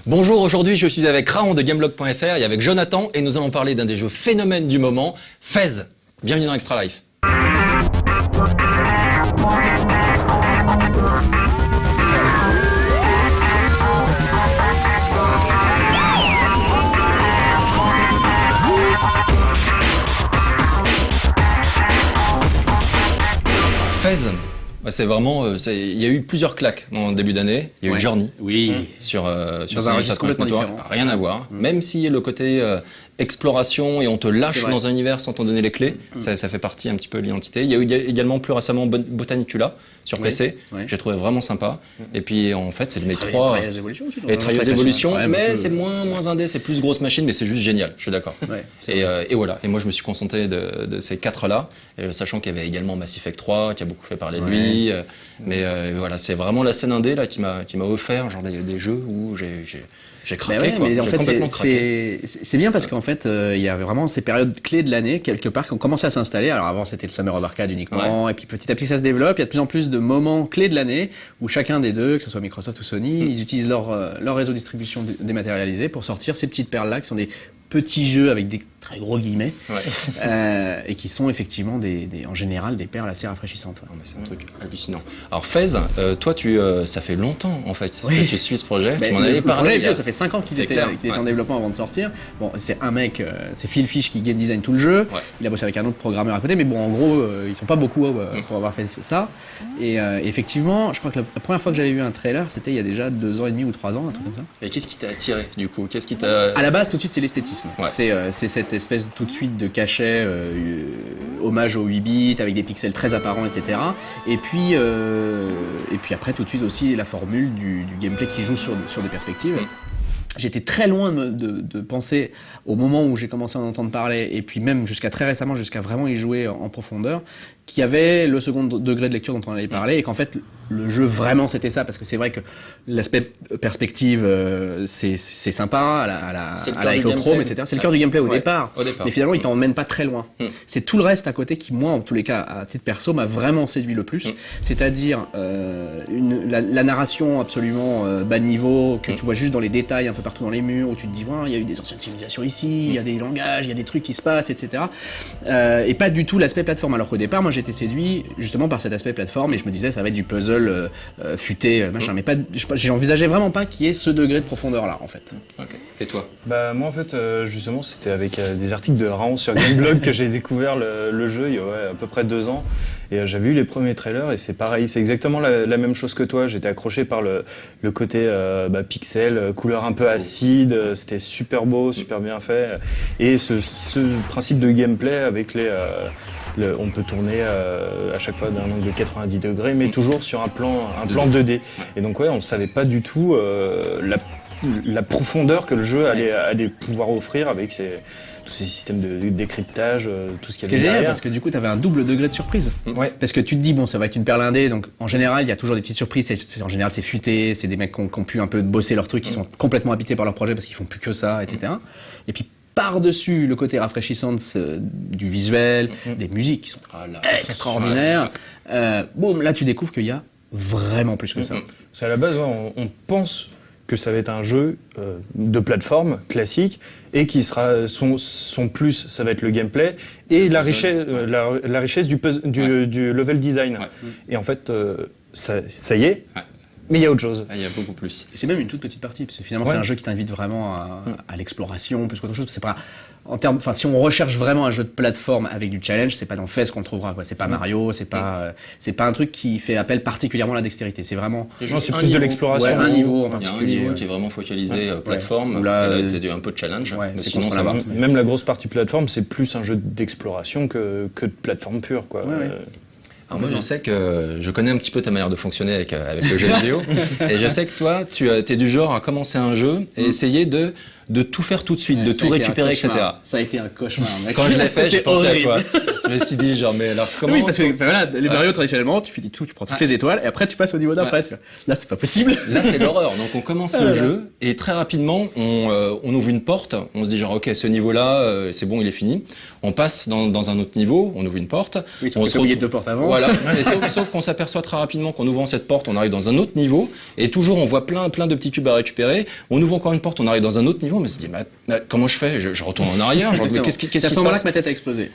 Bonjour, aujourd'hui je suis avec Raon de Gameblog.fr et avec Jonathan et nous allons parler d'un des jeux phénomènes du moment, Fez. Bienvenue dans Extra Life. Fez, c'est vraiment, il y a eu plusieurs claques en début d'année. Il y a eu Journey, sur dans un registre complètement différent. Rien à voir. Même si le côté exploration et on te lâche dans un univers sans t'en donner les clés, ça fait partie un petit peu de l'identité. Il y a eu également plus récemment Botanicula sur PC, j'ai trouvé vraiment sympa. Et puis en fait, c'est mes trois. Et Trials d'Evolution, mais c'est moins indé, c'est plus grosse machine, mais c'est juste génial. Je suis d'accord. Et voilà. Et moi, je me suis concentré de ces quatre-là, sachant qu'il y avait également Mass Effect 3 qui a beaucoup fait parler de lui. Mais voilà, c'est vraiment la scène indé là qui m'a offert genre des jeux où j'ai craqué. Mais en fait, c'est bien parce qu'en fait, il y avait vraiment ces périodes clés de l'année quelque part qui ont commencé à s'installer. Alors avant, c'était le Summer of Arcade uniquement, et puis petit à petit, ça se développe. Il y a de plus en plus de moments clés de l'année où chacun des deux, que ce soit Microsoft ou Sony, ils utilisent leur réseau de distribution dématérialisé pour sortir ces petites perles là qui sont des petits jeux avec des très gros guillemets et qui sont effectivement en général des perles assez rafraîchissantes. C'est un truc hallucinant. Alors Fez, toi ça fait longtemps en fait que tu suis ce projet. Tu m'en avais parlé. Ça fait 5 ans qu'il était en développement avant de sortir. Bon, c'est un mec, c'est Phil Fish qui game design tout le jeu. Il a bossé avec un autre programmeur à côté, mais bon, en gros, ils sont pas beaucoup pour avoir fait ça. Et effectivement, je crois que la première fois que j'avais vu un trailer, c'était il y a déjà 2 ans et demi ou 3 ans, un truc comme ça. Et qu'est-ce qui t'a attiré du coup? Qu'est-ce qui t'a... À la base, tout de suite, c'est l'esthétisme. C'est cette espèce tout de suite de cachet, hommage aux 8 bits, avec des pixels très apparents, etc. Et puis après, tout de suite aussi, la formule du gameplay qui joue sur des perspectives. J'étais très loin de penser, au moment où j'ai commencé à en entendre parler, et puis même jusqu'à très récemment, jusqu'à vraiment y jouer en profondeur, qu'il y avait le second degré de lecture dont on avait parlé, et qu'en fait, le jeu vraiment c'était ça, parce que c'est vrai que l'aspect perspective, c'est sympa, à la Ecochrome, etc. C'est le cœur du gameplay au départ, mais finalement il t'emmène pas très loin. C'est tout le reste à côté qui, moi, en tous les cas, à titre perso, m'a vraiment séduit le plus, c'est-à-dire la narration absolument bas niveau, que tu vois juste dans les détails un peu partout dans les murs, où tu te dis, il y a eu des anciennes civilisations ici, il y a des langages, il y a des trucs qui se passent, etc. Et pas du tout l'aspect plateforme, alors qu'au départ, moi j'étais séduit justement par cet aspect plateforme, et je me disais ça va être du puzzle futé, machin, mais j'envisageais vraiment pas qu'il y ait ce degré de profondeur là en fait. Et toi? Bah moi en fait justement c'était avec des articles de Raon sur Gameblog que j'ai découvert le jeu il y a à peu près 2 ans, et j'avais eu les premiers trailers et c'est pareil, c'est exactement la même chose que toi. J'étais accroché par le côté pixel, couleur un peu acide, c'était super beau, super bien fait, et ce principe de gameplay avec on peut tourner à chaque fois d'un angle de 90 degrés, mais toujours sur un plan 2D. Et donc on ne savait pas du tout la profondeur que le jeu allait pouvoir offrir avec tous ces systèmes de décryptage, tout ce qu'il y avait derrière. Génial, parce que du coup, tu avais un double degré de surprise. Parce que tu te dis, bon, ça va être une perle indé, donc en général, il y a toujours des petites surprises. En général, c'est futé, c'est des mecs qui ont pu un peu bosser leur truc, qui sont complètement habités par leur projet parce qu'ils font plus que ça, etc. Et puis, par-dessus le côté rafraîchissant du visuel, des musiques qui sont extraordinaires, boum, là, tu découvres qu'il y a vraiment plus que ça. C'est à la base, on pense que ça va être un jeu de plateforme classique, et qui sera son plus, ça va être le gameplay et la richesse du level design. Et en fait, ça y est, mais il y a autre chose. Il y a beaucoup plus. Et c'est même une toute petite partie, parce que finalement c'est un jeu qui t'invite vraiment à l'exploration plus qu'autre chose. C'est pas si on recherche vraiment un jeu de plateforme avec du challenge, c'est pas dans Fez qu'on le trouvera, quoi. C'est pas Mario, c'est pas un truc qui fait appel particulièrement à la dextérité. C'est vraiment c'est plus de l'exploration. Un niveau en particulier. Il y a un niveau qui est vraiment focalisé plateforme. Là, c'est un peu de challenge. Mais sinon, ça va. Même la grosse partie plateforme, c'est plus un jeu d'exploration que de plateforme pure, quoi. Alors moi, je sais que je connais un petit peu ta manière de fonctionner avec le jeu vidéo, et je sais que toi, tu es du genre à commencer un jeu et essayer de de tout faire tout de suite, de tout récupérer, etc. Ça a été un cauchemar, mec. Quand je l'ai fait, j'ai pensé à toi. Je me suis dit, genre, mais alors comment... Oui, parce que voilà, les Mario, traditionnellement, tu finis tout, tu prends toutes les étoiles, et après tu passes au niveau d'après. Là, c'est pas possible. Là, c'est l'horreur. Donc, on commence le jeu, et très rapidement, on ouvre une porte, on se dit genre, ok, ce niveau-là, c'est bon, il est fini. On passe dans un autre niveau, on ouvre une porte. Oui, on se oublié 2 portes avant. Voilà. Sauf qu'on s'aperçoit très rapidement qu'en ouvrant cette porte, on arrive dans un autre niveau, et toujours, on voit plein de petits cubes à récupérer. On ouvre encore une porte, on arrive dans un autre niveau, mais on se dit, comment je fais? Je retourne en arrière. Qu'est-ce qui se passe? C'est à ce moment-là que ma tête a explosé.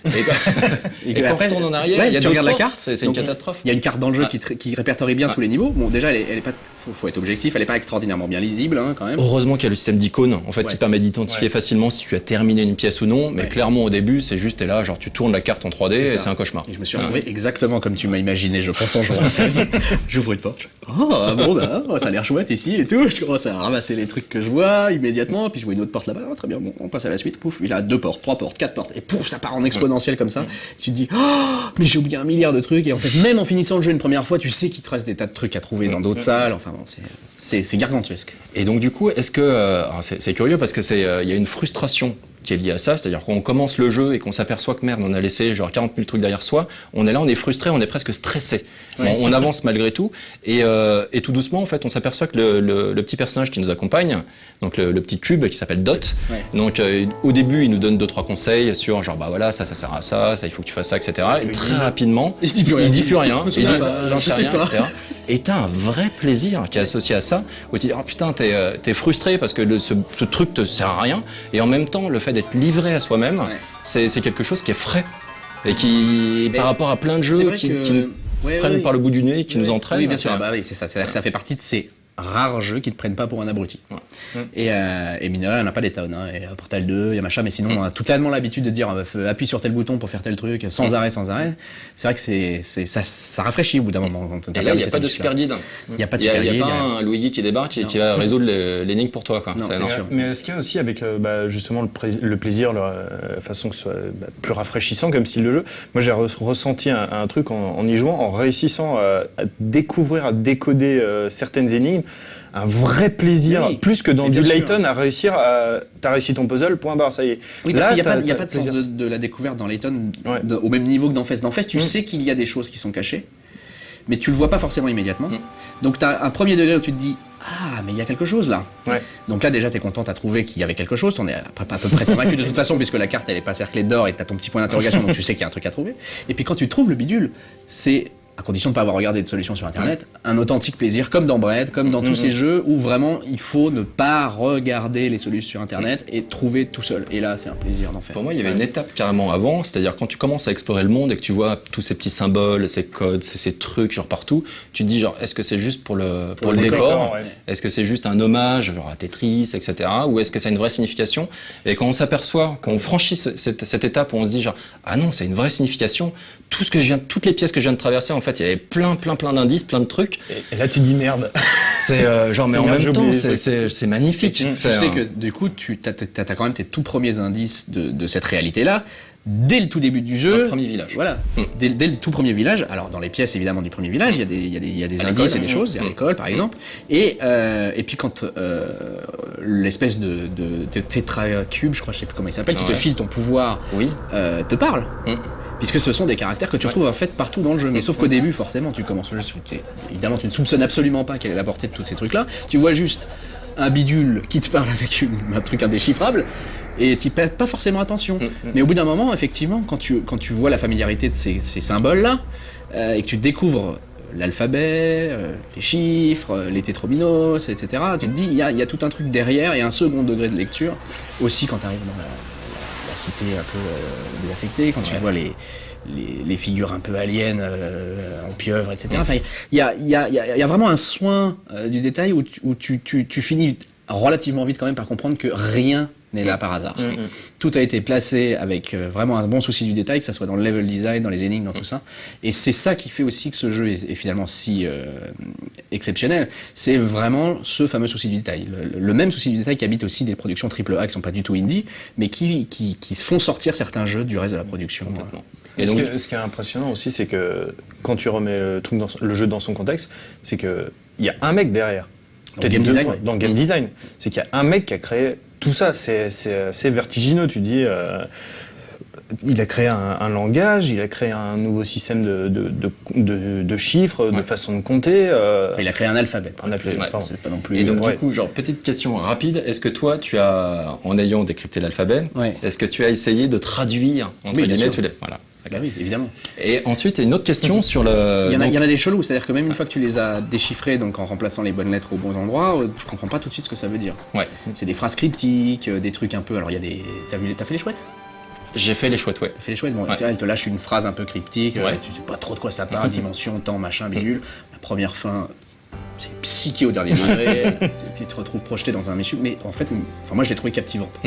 Et quand on retourne en arrière, il y a tu regardes la carte, c'est une catastrophe. Il y a une carte dans le jeu qui répertorie bien tous les niveaux. Bon, déjà, elle est pas, faut être objectif, elle est pas extraordinairement bien lisible, hein, quand même. Heureusement qu'il y a le système d'icônes, en fait, qui permet d'identifier facilement si tu as terminé une pièce ou non. Mais clairement, au début, c'est juste, t'es là, genre, tu tournes la carte en 3D et c'est un cauchemar. Et je me suis retrouvé exactement comme tu m'as imaginé, je pense en jouant. J'ouvre une porte. Oh, bon, ça a l'air chouette ici et tout. Je commence à ramasser les trucs que je vois immédiatement. Puis je vois une autre porte là-bas. Oh, très bien, bon, on passe à la suite. Pouf, il a 2 portes, 3 portes, 4 portes. Et pouf, ça part en exponentiel comme ça. Tu te dis, oh, mais j'ai oublié 1 milliard de trucs. Et en fait, même en finissant le jeu une première fois, tu sais qu'il te reste des tas de trucs à trouver dans d'autres salles. Enfin bon, c'est gargantuesque. Et donc, du coup, est-ce que. C'est curieux parce que il y a une frustration qui est liée à ça, c'est-à-dire qu'on commence le jeu et qu'on s'aperçoit que merde, on a laissé genre 40 000 trucs derrière soi, on est là, on est frustré, on est presque stressé. On avance malgré tout, et tout doucement, en fait, on s'aperçoit que le petit personnage qui nous accompagne, donc le petit cube qui s'appelle Dot, donc au début, il nous donne 2-3 conseils sur genre, bah voilà, ça sert à ça, il faut que tu fasses ça, etc. Et très rapidement, il dit plus rien, il dit j'en sais rien, etc. Et t'as un vrai plaisir qui est associé à ça, où tu dis, oh putain, t'es frustré parce que ce truc te sert à rien, et en même temps, le fait d'être livré à soi-même, c'est quelque chose qui est frais, et qui, par rapport à plein de jeux qui nous prennent par le bout du nez, qui nous entraînent. Oui, bien sûr, bah oui, c'est ça, c'est-à-dire que ça fait partie de ces rares jeux qui te prennent pas pour un abruti. Et mine de rien, il n'y en a pas des tonnes, hein. Il y a Portal 2, il y a machin, mais sinon on a totalement l'habitude de dire appuie sur tel bouton pour faire tel truc, sans arrêt. C'est vrai que ça rafraîchit au bout d'un moment. Et là, il n'y a pas de super guide. Il n'y a pas de super guide. Il n'y a pas un Luigi qui débarque et qui va résoudre l'énigme pour toi, quoi. Non, c'est sûr. Mais ce qu'il y a aussi avec justement le plaisir, la façon que ce soit plus rafraîchissant comme style de jeu, moi j'ai ressenti un truc en y jouant, en réussissant à découvrir, à décoder certaines énigmes, un vrai plaisir, plus que dans du Layton, à réussir t'as réussi ton puzzle, point barre, ça y est. Oui, parce qu'il n'y a pas de sens de la découverte dans Layton au même niveau que dans Fest. Dans Fest, tu sais qu'il y a des choses qui sont cachées, mais tu le vois pas forcément immédiatement. Donc tu as un premier degré où tu te dis, ah, mais il y a quelque chose là. Donc là, déjà, t'es content, t'as trouvé qu'il y avait quelque chose, t'en es à peu près convaincu de toute façon, puisque la carte, elle est pas cerclée d'or et t'as ton petit point d'interrogation, donc tu sais qu'il y a un truc à trouver. Et puis quand tu trouves le bidule, c'est, à condition de ne pas avoir regardé de solution sur Internet, un authentique plaisir, comme dans Bread, comme dans tous ces jeux où vraiment il faut ne pas regarder les solutions sur Internet et trouver tout seul. Et là, c'est un plaisir d'en faire. Pour moi, il y avait une étape carrément avant, c'est-à-dire quand tu commences à explorer le monde et que tu vois tous ces petits symboles, ces codes, ces trucs genre partout, tu te dis genre, est-ce que c'est juste pour le décor, est-ce que c'est juste un hommage genre à Tetris, etc. Ou est-ce que ça a une vraie signification? Et quand on s'aperçoit, quand on franchit cette étape où on se dit genre, ah non, c'est une vraie signification, toutes les pièces que je viens de traverser, en fait, il y avait plein d'indices, plein de trucs. Et là, tu dis merde. C'est genre, mais en même temps, c'est magnifique. Tu sais que du coup, t'as quand même tes tout premiers indices de cette réalité-là. Dès le tout début du jeu, le premier village. Voilà. Dès le tout premier village. Alors dans les pièces évidemment du premier village, il y a des indices et des choses. Il y a l'école par exemple. Et puis quand l'espèce de tétracube, je crois, je sais plus comment il s'appelle, qui te file ton pouvoir, te parle. Puisque ce sont des caractères que tu retrouves en fait partout dans le jeu. Mais sauf qu'au début, forcément, tu commences le jeu. Évidemment, tu ne soupçonnes absolument pas quelle est la portée de tous ces trucs-là. Tu vois juste un bidule qui te parle avec un truc indéchiffrable. Et tu prêtes pas forcément attention. Mais au bout d'un moment, effectivement, quand tu vois la familiarité de ces symboles-là, et que tu découvres l'alphabet, les chiffres, les tétrominos, etc., tu te dis, il y a tout un truc derrière et un second degré de lecture. Aussi quand tu arrives dans la cité un peu désaffectée, quand tu vois les figures un peu aliens en pieuvre, etc. Enfin, il y a vraiment un soin du détail où tu finis relativement vite quand même par comprendre que rien n'est là par hasard. Tout a été placé avec vraiment un bon souci du détail, que ça soit dans le level design, dans les énigmes, dans tout ça. Et c'est ça qui fait aussi que ce jeu est finalement si exceptionnel. C'est vraiment ce fameux souci du détail. Le même souci du détail qui habite aussi des productions AAA qui sont pas du tout indie, mais qui font sortir certains jeux du reste de la production. Et donc, ce qui est impressionnant aussi, c'est que quand tu remets le jeu dans son contexte, c'est qu'il y a un mec derrière. Dans le game design, dans le game design. C'est qu'il y a un mec qui a créé tout ça, c'est assez vertigineux. Tu dis, il a créé un langage, il a créé un nouveau système de chiffres, de façon de compter. Il a créé un alphabet. C'est pas non plus. Et donc du coup, genre petite question rapide, est-ce que toi, tu as, en ayant décrypté l'alphabet, est-ce que tu as essayé de traduire entre guillemets tous les... Voilà. Bah oui, évidemment. Et ensuite, il y a une autre question sur le... Il y en a des chelous, c'est-à-dire que même une fois que tu les as déchiffrés, donc en remplaçant les bonnes lettres au bon endroit, tu comprends pas tout de suite ce que ça veut dire. Ouais. C'est des phrases cryptiques, des trucs un peu... Alors il y a des... T'as fait les chouettes? J'ai fait les chouettes, ouais. T'as fait les chouettes, bon, elle te lâche une phrase un peu cryptique, tu sais pas trop de quoi ça parle, dimension, temps, machin, bidule. La première fin... C'est psyché au dernier degré, tu te retrouves projeté dans un méchant, mais en fait, moi je l'ai trouvé captivante.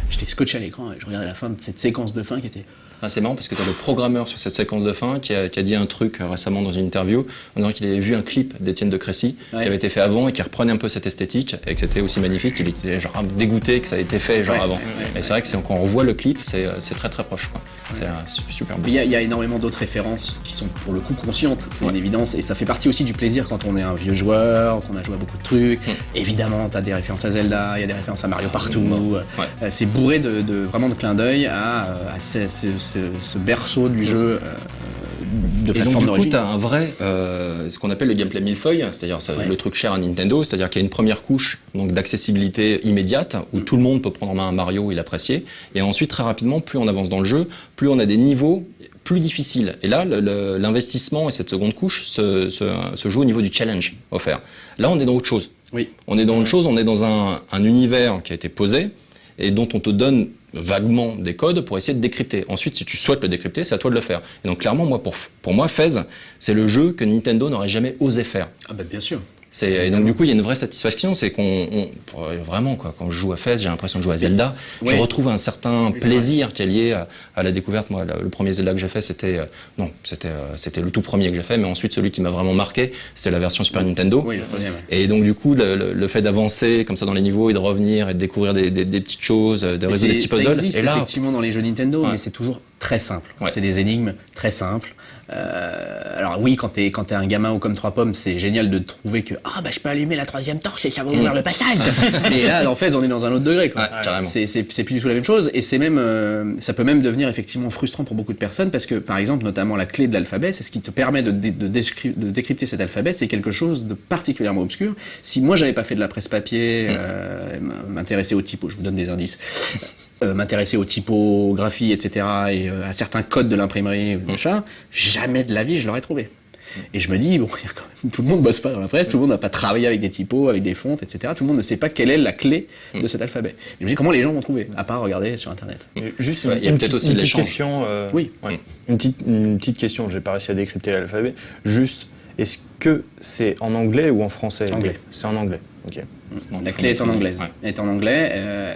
J'étais scotché à l'écran et je regardais la fin de cette séquence de fin qui était... Ah, c'est marrant parce que tu as le programmeur sur cette séquence de fin qui a dit un truc récemment dans une interview en disant qu'il avait vu un clip d'Étienne de Crécy qui avait été fait avant et qui reprenait un peu cette esthétique et que c'était aussi magnifique qu'il était genre dégoûté que ça ait été fait genre avant. Et c'est vrai que quand on revoit le clip, c'est très très proche, quoi. C'est super beau. Il y a énormément d'autres références qui sont pour le coup conscientes, c'est une évidence, et ça fait partie aussi du plaisir quand on est un vieux joueur, qu'on a joué à beaucoup de trucs. Évidemment, tu as des références à Zelda, il y a des références à Mario partout. C'est bourré vraiment de clins d'œil à ce berceau du jeu de plateforme d'origine. Et donc du coup, tu as un vrai, ce qu'on appelle le gameplay millefeuille, c'est-à-dire le truc cher à Nintendo, c'est-à-dire qu'il y a une première couche donc d'accessibilité immédiate où tout le monde peut prendre en main un Mario et l'apprécier. Et ensuite, très rapidement, plus on avance dans le jeu, plus on a des niveaux plus difficiles. Et là, l'investissement et cette seconde couche se joue au niveau du challenge offert. Là, on est dans autre chose. On est dans autre chose, on est dans un univers qui a été posé et dont on te donne vaguement des codes pour essayer de décrypter. Ensuite, si tu souhaites le décrypter, c'est à toi de le faire. Et donc clairement, pour moi, Fez, c'est le jeu que Nintendo n'aurait jamais osé faire. Ah bah bien sûr. Et donc du coup, il y a une vraie satisfaction, c'est vraiment quoi, quand je joue à Fez, j'ai l'impression de jouer à Zelda. Je retrouve un certain plaisir qui est lié à la découverte. Moi, le premier Zelda que j'ai fait, c'était le tout premier que j'ai fait, mais ensuite celui qui m'a vraiment marqué, c'est la version Super Nintendo. Oui, le troisième. Et donc du coup, le fait d'avancer comme ça dans les niveaux et de revenir et de découvrir des petites choses, de résoudre des petits puzzles. Ça existe et là, effectivement dans les jeux Nintendo, mais c'est toujours très simple. C'est des énigmes très simples. Alors oui, quand t'es un gamin ou comme 3 pommes, c'est génial de trouver que je peux allumer la 3e torche et ça va ouvrir le passage. Mais là, en fait, on est dans un autre degré, quoi. C'est plus du tout la même chose, et c'est même ça peut même devenir effectivement frustrant pour beaucoup de personnes parce que, par exemple, notamment la clé de l'alphabet, c'est ce qui te permet de décrypter cet alphabet. C'est quelque chose de particulièrement obscur. Si moi j'avais pas fait de la presse papier, m'intéresser aux typos, je vous donne des indices. M'intéresser aux typographies, etc., et à certains codes de l'imprimerie, machin, jamais de la vie je l'aurais trouvé. Et je me dis, bon, quand même, tout le monde bosse pas dans la presse, tout le monde n'a pas travaillé avec des typos, avec des fontes, etc. Tout le monde ne sait pas quelle est la clé de cet alphabet. Et je me dis, comment les gens vont trouver, à part regarder sur Internet. Juste il y a peut-être aussi l'échange. Une petite question, j'ai pas réussi à décrypter l'alphabet. Juste, est-ce que c'est en anglais ou en français? Anglais. C'est en anglais, ok. La clé est en anglaise. Elle est en anglais,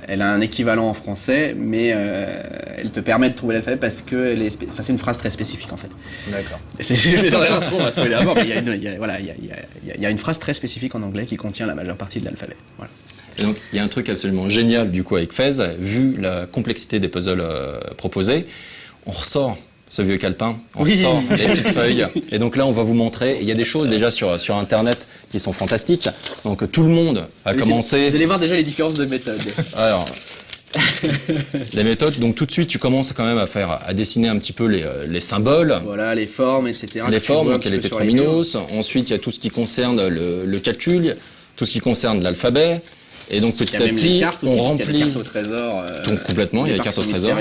elle a un équivalent en français, mais elle te permet de trouver l'alphabet parce que c'est une phrase très spécifique en fait. D'accord. Je vais rien trop parce qu'il y a une phrase très spécifique en anglais qui contient la majeure partie de l'alphabet. Voilà. Et donc, il y a un truc absolument génial du coup avec Fez, vu la complexité des puzzles proposés, on ressort ce vieux calepin, on ressort les petites feuilles. Et donc là, on va vous montrer. Il y a des choses déjà sur Internet qui sont fantastiques. Donc tout le monde a commencé. Vous allez voir déjà les différences de méthode. Alors, les méthodes. Donc tout de suite, tu commences quand même à dessiner un petit peu les symboles. Voilà, les formes, etc. Les formes, donc il y a les tétrominos. Ensuite, il y a tout ce qui concerne le calcul, tout ce qui concerne l'alphabet. Et donc petit à petit, on remplit. Il y a les cartes au trésor. Donc complètement, il y a les cartes au trésor.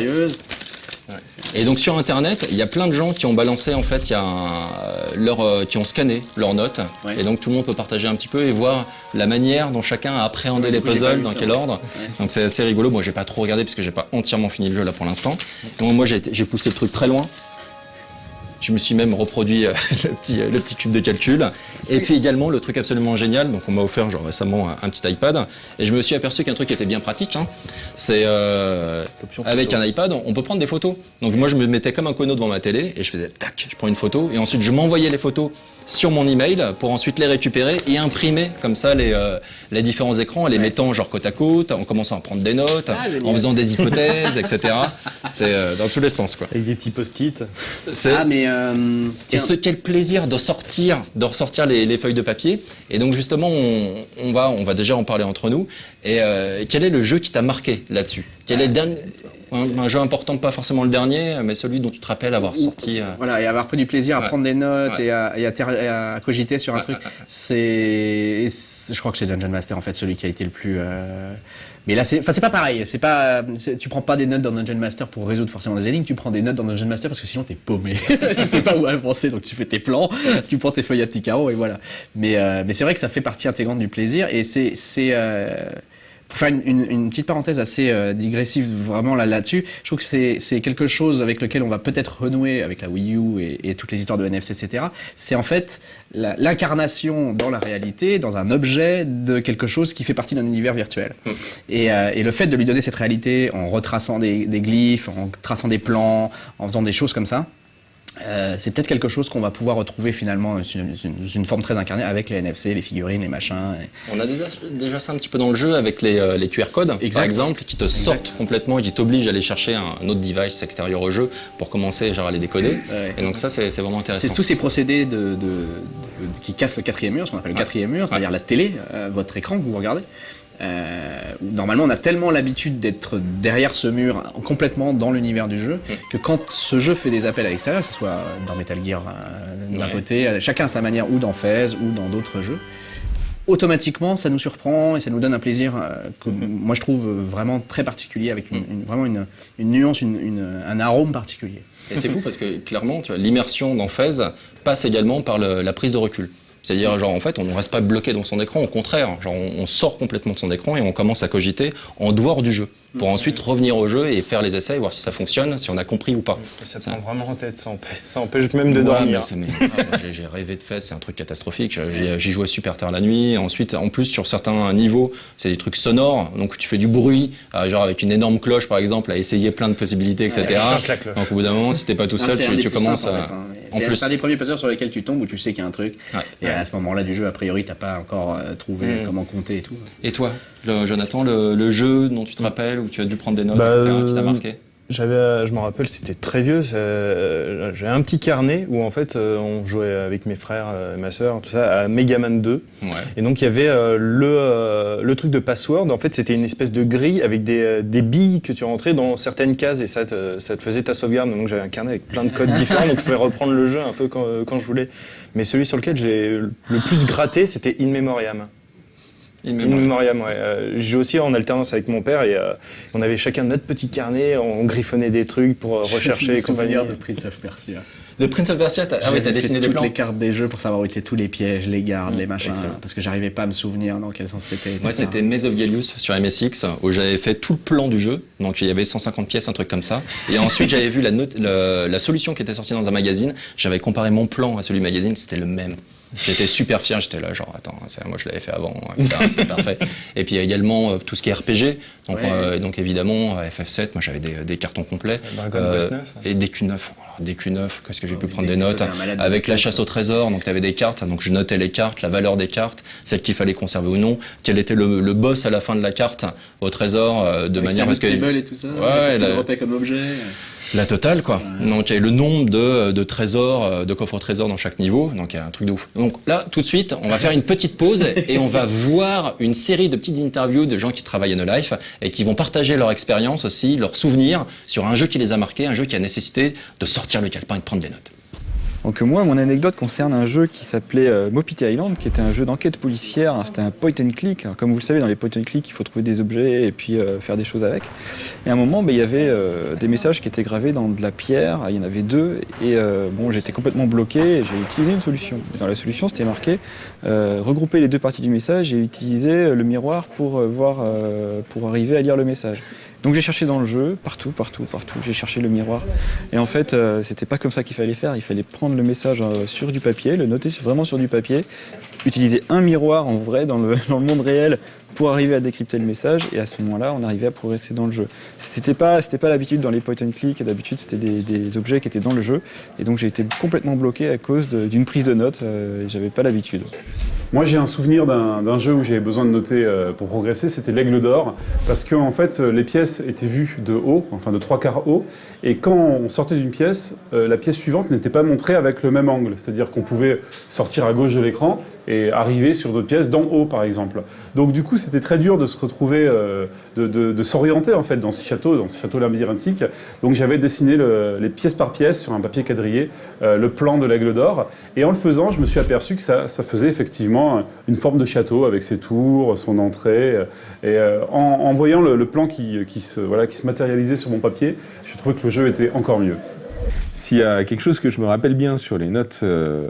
Et donc sur Internet, il y a plein de gens qui ont balancé en fait, qui ont scanné leurs notes. Et donc tout le monde peut partager un petit peu et voir la manière dont chacun a appréhendé les puzzles, dans quel ordre. Donc c'est assez rigolo. Moi j'ai pas trop regardé parce que j'ai pas entièrement fini le jeu là pour l'instant. Donc moi j'ai poussé le truc très loin. Je me suis même reproduit le petit cube de calcul. Et puis également, le truc absolument génial, donc on m'a offert genre récemment un petit iPad, et je me suis aperçu qu'un truc qui était bien pratique, c'est avec un iPad, on peut prendre des photos. Donc moi, je me mettais comme un cono devant ma télé, et je faisais tac, je prends une photo, et ensuite je m'envoyais les photos sur mon email pour ensuite les récupérer et imprimer comme ça les différents écrans en les mettant genre côte à côte, en commençant à prendre des notes, en faisant des hypothèses, etc. C'est dans tous les sens quoi. Avec des petits post-it. Quel plaisir de ressortir les feuilles de papier. Et donc justement on va déjà en parler entre nous. Et quel est le jeu qui t'a marqué là-dessus? Quel est le dernier, un jeu important, pas forcément le dernier, mais celui dont tu te rappelles avoir sorti... Voilà, et avoir pris du plaisir à prendre des notes et à cogiter sur un truc. Je crois que c'est Dungeon Master, en fait, celui qui a été le plus... Mais là, c'est pas pareil. Tu prends pas des notes dans Dungeon Master pour résoudre forcément des énigmes. Tu prends des notes dans Dungeon Master parce que sinon t'es paumé. Tu sais pas où avancer, donc tu fais tes plans, tu prends tes feuilles à petits carreaux et voilà. Mais c'est vrai que ça fait partie intégrante du plaisir et pour faire une petite parenthèse assez digressive vraiment là-dessus, je trouve que c'est quelque chose avec lequel on va peut-être renouer avec la Wii U et toutes les histoires de NFC, etc. C'est en fait l'incarnation dans la réalité, dans un objet de quelque chose qui fait partie d'un univers virtuel. Et le fait de lui donner cette réalité en retraçant des glyphes, en traçant des plans, en faisant des choses comme ça, c'est peut-être quelque chose qu'on va pouvoir retrouver finalement dans une forme très incarnée avec les NFC, les figurines, les machins. On a déjà ça un petit peu dans le jeu avec les QR codes, par exemple, qui te sortent complètement et qui t'obligent à aller chercher un autre device extérieur au jeu pour commencer genre, à les décoder. Et donc ça, c'est vraiment intéressant. C'est tous ces procédés qui cassent le quatrième mur, ce qu'on appelle le quatrième mur, c'est-à-dire la télé, votre écran que vous regardez. Normalement on a tellement l'habitude d'être derrière ce mur complètement dans l'univers du jeu que quand ce jeu fait des appels à l'extérieur, que ce soit dans Metal Gear d'un côté, chacun à sa manière, ou dans Fez ou dans d'autres jeux, automatiquement ça nous surprend et ça nous donne un plaisir que moi je trouve vraiment très particulier avec vraiment une nuance, un arôme particulier. Et c'est fou parce que clairement l'immersion dans Fez passe également par la prise de recul. C'est-à-dire, genre, en fait, on ne reste pas bloqué dans son écran, au contraire, genre, on sort complètement de son écran et on commence à cogiter en dehors du jeu, pour ensuite revenir au jeu et faire les essais, voir si ça fonctionne, si on a compris ou pas. Ça prend vraiment en tête, ça empêche même de dormir. J'ai rêvé de Fez, c'est un truc catastrophique. J'y jouais super tard la nuit. Ensuite, en plus, sur certains niveaux, c'est des trucs sonores, donc tu fais du bruit, genre avec une énorme cloche, par exemple, à essayer plein de possibilités, etc. Donc au bout d'un moment, si t'es pas tout seul, tu commences à... C'est un des premiers puzzles sur lesquels tu tombes où tu sais qu'il y a un truc. Et à ce moment-là du jeu, a priori, t'as pas encore trouvé comment compter et tout. Et toi, Jonathan, le jeu dont tu te rappelles, où tu as dû prendre des notes, etc., qui t'a marqué? Je me rappelle, c'était très vieux. J'ai un petit carnet où en fait on jouait avec mes frères, ma sœur, tout ça, à Mega Man 2. Et donc il y avait le truc de password. En fait, c'était une espèce de grille avec des billes que tu rentrais dans certaines cases et ça te faisait ta sauvegarde. Donc j'avais un carnet avec plein de codes différents, donc je pouvais reprendre le jeu un peu quand je voulais. Mais celui sur lequel j'ai le plus gratté, c'était In Memoriam. In Memoriam, ouais. J'ai aussi en alternance avec mon père et on avait chacun notre petit carnet, on griffonnait des trucs pour rechercher et compagnie. De Prince of Persia. De Prince of Persia, t'as dessiné des plans. Toutes les cartes des jeux pour savoir où étaient tous les pièges, les gardes, les machins, parce que j'arrivais pas à me souvenir dans quel sens c'était. Moi, c'était Maze of Gallius sur MSX où j'avais fait tout le plan du jeu, donc il y avait 150 pièces, un truc comme ça. Et ensuite, j'avais vu la solution qui était sortie dans un magazine. J'avais comparé mon plan à celui du magazine, c'était le même. J'étais super fier, j'étais là genre attends, moi je l'avais fait avant, etc. C'était parfait. Et puis il y a également tout ce qui est RPG, donc évidemment FF7, moi j'avais des cartons complets, et des Q9. Des Q9, qu'est-ce que j'ai pu prendre des notes avec la chasse au trésor, donc tu avais des cartes, donc je notais les cartes, la valeur des cartes, celle qu'il fallait conserver ou non, quel était le boss à la fin de la carte au trésor, de manière parce que et tout ça, qu'est-ce qu'il dropait comme objet. La totale, quoi. Donc, il y a le nombre de trésors, de coffres au trésor dans chaque niveau. Donc, il y a un truc de ouf. Donc, là, tout de suite, on va faire une petite pause et on va voir une série de petites interviews de gens qui travaillent à No Life et qui vont partager leur expérience aussi, leurs souvenirs sur un jeu qui les a marqués, un jeu qui a nécessité de sortir le calepin et de prendre des notes. Donc moi, mon anecdote concerne un jeu qui s'appelait Mopiti Island, qui était un jeu d'enquête policière. C'était un point and click. Alors, comme vous le savez, dans les point and click, il faut trouver des objets et puis faire des choses avec. Et à un moment, il y avait des messages qui étaient gravés dans de la pierre. Il y en avait 2. Et j'étais complètement bloqué et j'ai utilisé une solution. Et dans la solution, c'était marqué regrouper les 2 parties du message et utiliser le miroir pour arriver à lire le message. Donc j'ai cherché dans le jeu, partout, j'ai cherché le miroir. Et en fait, c'était pas comme ça qu'il fallait faire. Il fallait prendre le message sur du papier, le noter vraiment sur du papier, utiliser un miroir en vrai dans le monde réel pour arriver à décrypter le message. Et à ce moment-là, on arrivait à progresser dans le jeu. C'était pas l'habitude dans les point and click. D'habitude, c'était des objets qui étaient dans le jeu. Et donc j'ai été complètement bloqué à cause d'une prise de notes. Et j'avais pas l'habitude. Moi, j'ai un souvenir d'un jeu où j'avais besoin de noter pour progresser, c'était l'Aigle d'Or, parce que en fait, les pièces étaient vues de haut, enfin de 3/4 haut, et quand on sortait d'une pièce, la pièce suivante n'était pas montrée avec le même angle, c'est-à-dire qu'on pouvait sortir à gauche de l'écran, et arriver sur d'autres pièces d'en haut, par exemple. Donc du coup, c'était très dur de se retrouver, de s'orienter en fait dans ce château labyrinthique. Donc j'avais dessiné les pièce par pièce sur un papier quadrillé, le plan de l'Aigle d'Or. Et en le faisant, je me suis aperçu que ça faisait effectivement une forme de château avec ses tours, son entrée. Et en voyant le plan qui se matérialisait sur mon papier, je trouvais que le jeu était encore mieux. S'il y a quelque chose que je me rappelle bien sur les notes,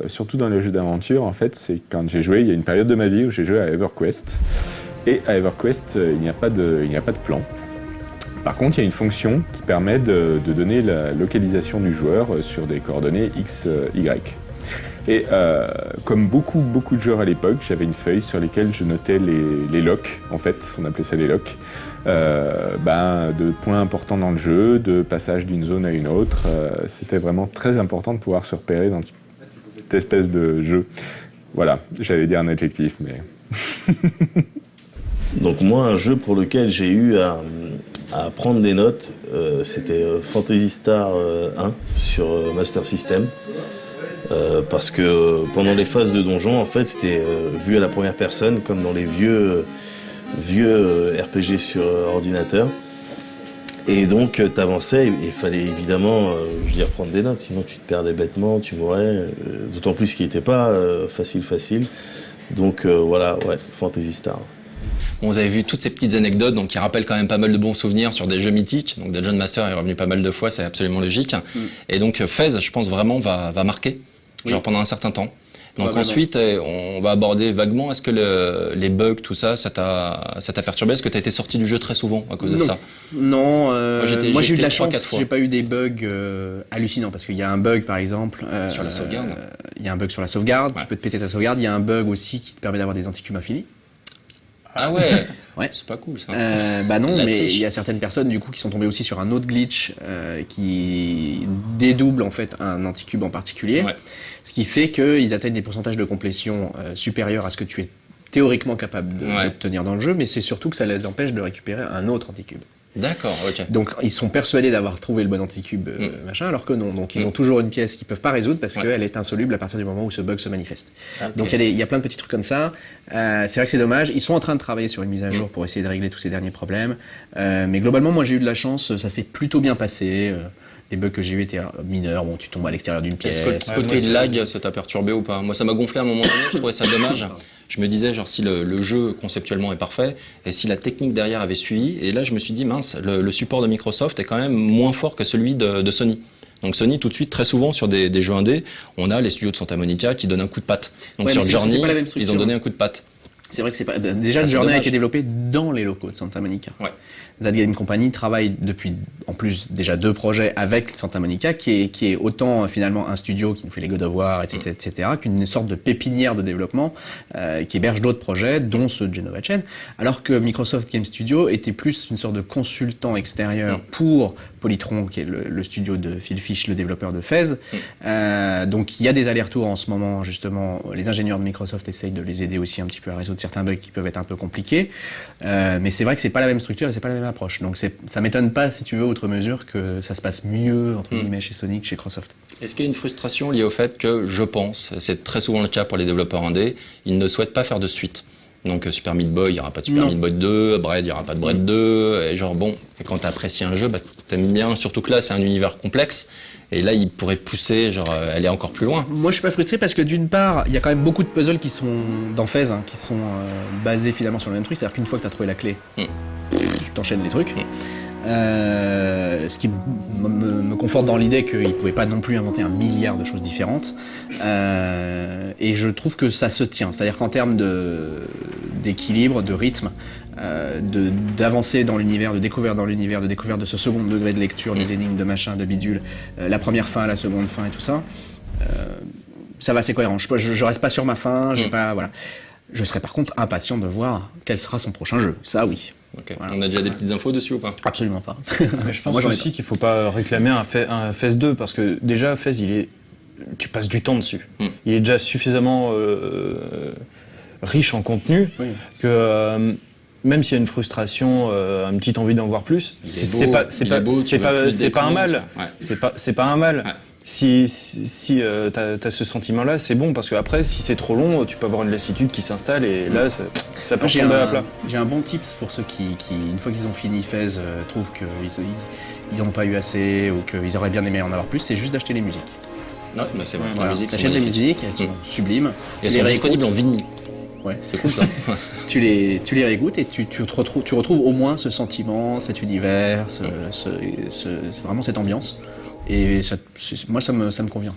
surtout dans les jeux d'aventure, en fait, c'est quand j'ai joué, il y a une période de ma vie où j'ai joué à EverQuest. Et à EverQuest, il n'y a pas de plan. Par contre, il y a une fonction qui permet de donner la localisation du joueur sur des coordonnées X, Y. Et comme beaucoup de joueurs à l'époque, j'avais une feuille sur laquelle je notais les locks, en fait, on appelait ça les locks, de points importants dans le jeu, de passage d'une zone à une autre. C'était vraiment très important de pouvoir se repérer dans cette espèce de jeu. Voilà, j'allais dire un adjectif, mais... Donc moi, un jeu pour lequel j'ai eu à prendre des notes, c'était Phantasy Star 1 sur Master System. Parce que pendant les phases de donjon, en fait, c'était vu à la première personne, comme dans les vieux RPG sur ordinateur. Et donc, t'avançais, et il fallait évidemment prendre des notes, sinon tu te perdais bêtement, tu mourrais. D'autant plus qu'il n'était pas facile. Donc voilà, ouais, Phantasy Star. Bon, vous avez vu toutes ces petites anecdotes donc, qui rappellent quand même pas mal de bons souvenirs sur des jeux mythiques. Donc Dungeon Master est revenu pas mal de fois, c'est absolument logique. Et donc Fez, je pense vraiment, va marquer. Genre pendant un certain temps. Donc ensuite, on va aborder vaguement, est-ce que les bugs, tout ça, ça t'a perturbé? Est-ce que tu as été sorti du jeu très souvent à cause de ça? Non, moi j'ai eu de la chance, 3-4 fois. j'ai pas eu des bugs hallucinants, parce qu'il y a un bug par exemple... sur la sauvegarde. Il y a un bug sur la sauvegarde, qui peut te péter ta sauvegarde, il y a un bug aussi qui te permet d'avoir des anticubes infinis. Ah ouais, ouais. C'est pas cool ça. Non, La mais triche. il y a certaines personnes du coup qui sont tombées aussi sur un autre glitch qui dédouble en fait un anticube en particulier, ce qui fait qu'ils atteignent des pourcentages de complétion supérieurs à ce que tu es théoriquement capable d'obtenir dans le jeu, mais c'est surtout que ça les empêche de récupérer un autre anticube. D'accord, ok. Donc ils sont persuadés d'avoir trouvé le bon anticube, machin, alors que non. Donc ils ont toujours une pièce qu'ils peuvent pas résoudre parce qu'elle est insoluble à partir du moment où ce bug se manifeste. Okay. Donc il y a plein de petits trucs comme ça. C'est vrai que c'est dommage. Ils sont en train de travailler sur une mise à jour pour essayer de régler tous ces derniers problèmes. Mais globalement, moi j'ai eu de la chance. Ça s'est plutôt bien passé. Les bugs que j'ai eu étaient mineurs. Bon, tu tombes à l'extérieur d'une pièce. Est-ce que le côté lag, ça t'a perturbé ou pas? Moi, ça m'a gonflé à un moment donné. Je trouvais ça dommage. Je me disais, genre, si le jeu conceptuellement est parfait et si la technique derrière avait suivi. Et là, je me suis dit, mince, le support de Microsoft est quand même moins fort que celui de Sony. Donc Sony, tout de suite, très souvent sur des jeux indés, on a les studios de Santa Monica qui donnent un coup de patte. Donc sur Journey, ils ont donné un coup de patte. C'est vrai que c'est pas. Déjà, le Journey a été développé dans les locaux de Santa Monica. Ouais. Zad Game Company travaille depuis, en plus, déjà 2 projets avec Santa Monica, qui est autant finalement un studio qui nous fait les God of War, etc., qu'une sorte de pépinière de développement qui héberge d'autres projets, dont ceux de Genova Chain. Alors que Microsoft Game Studio était plus une sorte de consultant extérieur pour Polytron, qui est le studio de Phil Fish, le développeur de Fez. Donc il y a des allers-retours en ce moment, justement. Les ingénieurs de Microsoft essayent de les aider aussi un petit peu à résoudre certains bugs qui peuvent être un peu compliqués. Mais c'est vrai que c'est pas la même structure et c'est pas la même approche. Donc ça m'étonne pas, si tu veux, outre mesure, que ça se passe mieux, entre guillemets, chez Sony que chez Microsoft. Est-ce qu'il y a une frustration liée au fait que, je pense, c'est très souvent le cas pour les développeurs indés, ils ne souhaitent pas faire de suite? Donc Super Meat Boy, il n'y aura pas de Super Meat Boy 2, Bread, il n'y aura pas de Bread 2, et genre bon, et quand tu apprécies un jeu, t'aimes bien, surtout que là c'est un univers complexe, et là il pourrait pousser, genre aller encore plus loin. Moi je suis pas frustré parce que d'une part, il y a quand même beaucoup de puzzles qui sont dans Fez, qui sont basés finalement sur le même truc, c'est-à-dire qu'une fois que tu as trouvé la clé, tu t'enchaînes les trucs. Ce qui me conforte dans l'idée qu'ils ne pouvaient pas non plus inventer un milliard de choses différentes. Et je trouve que ça se tient. C'est-à-dire qu'en termes d'équilibre, de rythme, d'avancer dans l'univers, de découverte dans l'univers, de découverte de ce second degré de lecture, des énigmes, de machin, de bidule, la première fin, la seconde fin et tout ça, ça va, c'est cohérent. Je reste pas sur ma fin, j'ai pas, voilà. Je serais par contre impatient de voir quel sera son prochain jeu. Ça, oui. Okay. Voilà. On a déjà des petites infos dessus ou pas? Absolument pas. Mais je pense aussi qu'il ne faut pas réclamer un Fez 2 parce que déjà Fez, tu passes du temps dessus. Il est déjà suffisamment riche en contenu que même s'il y a une frustration, une petite envie d'en voir plus, c'est pas un mal. C'est pas un mal. si t'as ce sentiment-là, c'est bon, parce qu'après, si c'est trop long, tu peux avoir une lassitude qui s'installe et là, ça peut tomber à plat. J'ai un bon tips pour ceux qui une fois qu'ils ont fini FaZe, trouvent qu'ils n'en ont pas eu assez ou qu'ils auraient bien aimé en avoir plus, c'est juste d'acheter les musiques. Ouais, bah c'est vrai. Voilà. Les musiques sont T'achètes les magnifiques. musiques, elles sont sublimes. Et elles sont disponibles en vinyle. Ouais. C'est cool ça. Tu les réécoutes et tu retrouves au moins ce sentiment, cet univers, vraiment cette ambiance. Et moi, ça me convient.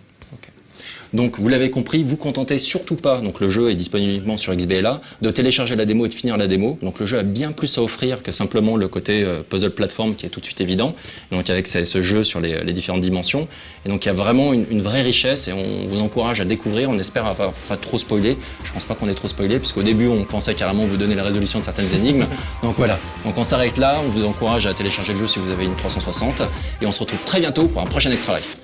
Donc vous l'avez compris, vous contentez surtout pas, donc le jeu est disponible uniquement sur XBLA, de télécharger la démo et de finir la démo. Donc le jeu a bien plus à offrir que simplement le côté puzzle platform qui est tout de suite évident. Donc avec ce jeu sur les différentes dimensions. Et donc il y a vraiment une vraie richesse et on vous encourage à découvrir, on espère pas trop spoiler. Je pense pas qu'on ait trop spoilé puisqu'au début on pensait carrément vous donner la résolution de certaines énigmes. Donc voilà, donc on s'arrête là, on vous encourage à télécharger le jeu si vous avez une 360 et on se retrouve très bientôt pour un prochain Extra Life.